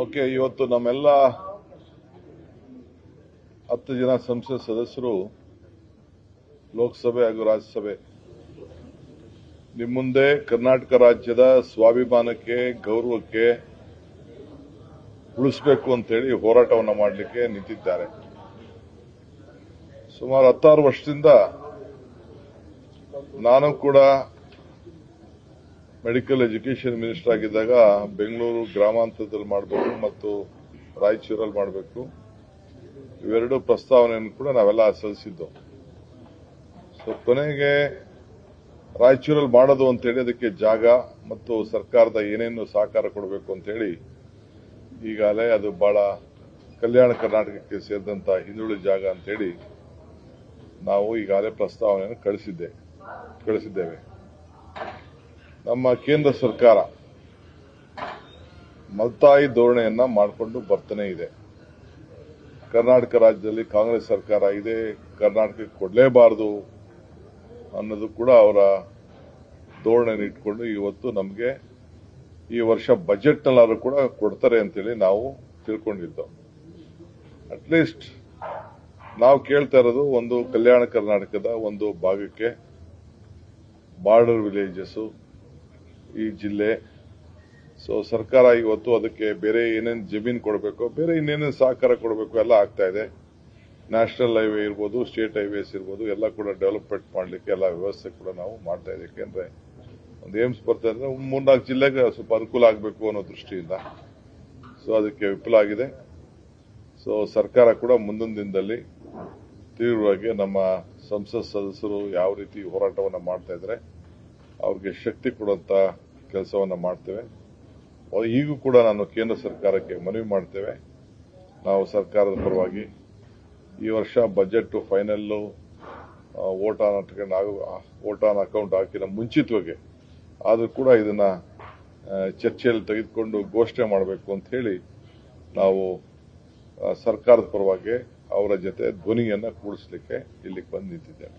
Okay, ಇವತ್ತು ನಮ್ಮೆಲ್ಲ 10 ಜನ ಸಂಸತ್ ಸದಸ್ಯರು ಲೋಕಸಭೆ ಹಾಗೂ ರಾಜ್ಯಸಭೆ ನಿಮ್ಮ ಮುಂದೆ ಕರ್ನಾಟಕ ರಾಜ್ಯದ ಸ್ವಾಭಿಮಾನಕ್ಕೆ ಗೌರವಕ್ಕೆ ಉಳಿಸಬೇಕು ಅಂತೇಳಿ ಹೋರಾಟವನ್ನು ಮಾಡಲಿಕ್ಕೆ ನಿಂತಿದ್ದಾರೆ. ಸುಮಾರು 16 ವರ್ಷದಿಂದ ನಾನು ಕೂಡ ಮೆಡಿಕಲ್ ಎಜುಕೇಷನ್ ಮಿನಿಸ್ಟರ್ ಆಗಿದ್ದಾಗ ಬೆಂಗಳೂರು ಗ್ರಾಮಾಂತರದಲ್ಲಿ ಮಾಡಬೇಕು ಮತ್ತು ರಾಯಚೂರಲ್ಲಿ ಮಾಡಬೇಕು, ಇವೆರಡು ಪ್ರಸ್ತಾವನೆಯನ್ನು ಕೂಡ ನಾವೆಲ್ಲ ಸಲ್ಲಿಸಿದ್ದು. ಕೊನೆಗೆ ರಾಯಚೂರಲ್ಲಿ ಮಾಡೋದು ಅಂತೇಳಿ ಅದಕ್ಕೆ ಜಾಗ ಮತ್ತು ಸರ್ಕಾರದ ಏನೇನು ಸಹಕಾರ ಕೊಡಬೇಕು ಅಂತೇಳಿ ಈಗಾಗಲೇ ಅದು ಬಹಳ ಕಲ್ಯಾಣ ಕರ್ನಾಟಕಕ್ಕೆ ಸೇರಿದಂತ ಹಿಂದುಳಿದ ಜಾಗ ಅಂತೇಳಿ ನಾವು ಈಗಾಗಲೇ ಪ್ರಸ್ತಾವನೆಯನ್ನು ಕಳಿಸಿದ್ದೇವೆ. ನಮ್ಮ ಕೇಂದ್ರ ಸರ್ಕಾರ ಮಲ್ತಾಯಿ ಧೋರಣೆಯನ್ನ ಮಾಡಿಕೊಂಡು ಬರ್ತಾನೆ ಇದೆ. ಕರ್ನಾಟಕ ರಾಜ್ಯದಲ್ಲಿ ಕಾಂಗ್ರೆಸ್ ಸರ್ಕಾರ ಇದೆ, ಕರ್ನಾಟಕಕ್ಕೆ ಕೊಡಲೇಬಾರದು ಅನ್ನೋದು ಕೂಡ ಅವರ ಧೋರಣೆಯನ್ನು ಇಟ್ಕೊಂಡು ಇವತ್ತು ನಮಗೆ ಈ ವರ್ಷ ಬಜೆಟ್ನಲ್ಲಾದ್ರೂ ಕೂಡ ಕೊಡ್ತಾರೆ ಅಂತೇಳಿ ನಾವು ತಿಳ್ಕೊಂಡಿದ್ದು. ಅಟ್ಲೀಸ್ಟ್ ನಾವು ಕೇಳ್ತಾ ಇರೋದು ಒಂದು ಕಲ್ಯಾಣ ಕರ್ನಾಟಕದ ಒಂದು ಭಾಗಕ್ಕೆ ಬಾರ್ಡರ್ ವಿಲೇಜಸ್ ಈ ಜಿಲ್ಲೆ. ಸರ್ಕಾರ ಇವತ್ತು ಅದಕ್ಕೆ ಬೇರೆ ಏನೇನು ಜಮೀನು ಕೊಡಬೇಕು, ಬೇರೆ ಇನ್ನೇನೇನು ಸಹಕಾರ ಕೊಡಬೇಕು ಎಲ್ಲ ಆಗ್ತಾ ಇದೆ. ನ್ಯಾಷನಲ್ ಹೈವೇ ಇರ್ಬೋದು, ಸ್ಟೇಟ್ ಹೈವೇಸ್ ಇರ್ಬೋದು, ಎಲ್ಲ ಕೂಡ ಡೆವಲಪ್ಮೆಂಟ್ ಮಾಡಲಿಕ್ಕೆ ಎಲ್ಲ ವ್ಯವಸ್ಥೆ ಕೂಡ ನಾವು ಮಾಡ್ತಾ ಇದ್ದೀವಿ. ಯಾಕೆಂದ್ರೆ ಒಂದು ಏಮ್ಸ್ ಬರ್ತಾ ಇದ್ರೆ 3-4 ಜಿಲ್ಲೆಗೆ ಸ್ವಲ್ಪ ಅನುಕೂಲ ಆಗಬೇಕು ಅನ್ನೋ ದೃಷ್ಟಿಯಿಂದ ಅದಕ್ಕೆ ವಿಫಲ ಆಗಿದೆ. ಸರ್ಕಾರ ಕೂಡ ಮುಂದಿನ ದಿನದಲ್ಲಿ ತೀವ್ರವಾಗಿ ನಮ್ಮ ಸಂಸತ್ ಸದಸ್ಯರು ಯಾವ ರೀತಿ ಹೋರಾಟವನ್ನು ಮಾಡ್ತಾ ಇದ್ರೆ ಅವ್ರಿಗೆ ಶಕ್ತಿ ಕೊಡುವಂತ ಕೆಲಸವನ್ನ ಮಾಡ್ತೇವೆ. ಈಗೂ ಕೂಡ ನಾನು ಕೇಂದ್ರ ಸರ್ಕಾರಕ್ಕೆ ಮನವಿ ಮಾಡ್ತೇವೆ. ನಾವು ಸರ್ಕಾರದ ಪರವಾಗಿ ಈ ವರ್ಷ budget final vote on account ಹಾಕಿನ ಮುಂಚಿತವಾಗಿ ಆದ್ರೂ ಕೂಡ ಇದನ್ನ ಚರ್ಚೆಯಲ್ಲಿ ತೆಗೆದುಕೊಂಡು ಘೋಷಣೆ ಮಾಡಬೇಕು ಅಂತ ಹೇಳಿ ನಾವು ಸರ್ಕಾರದ ಪರವಾಗಿ ಅವರ ಜೊತೆ ಧ್ವನಿಯನ್ನ ಕೂಡಿಸಲಿಕ್ಕೆ ಇಲ್ಲಿಗೆ ಬಂದು ನಿಂತಿದ್ದೇವೆ.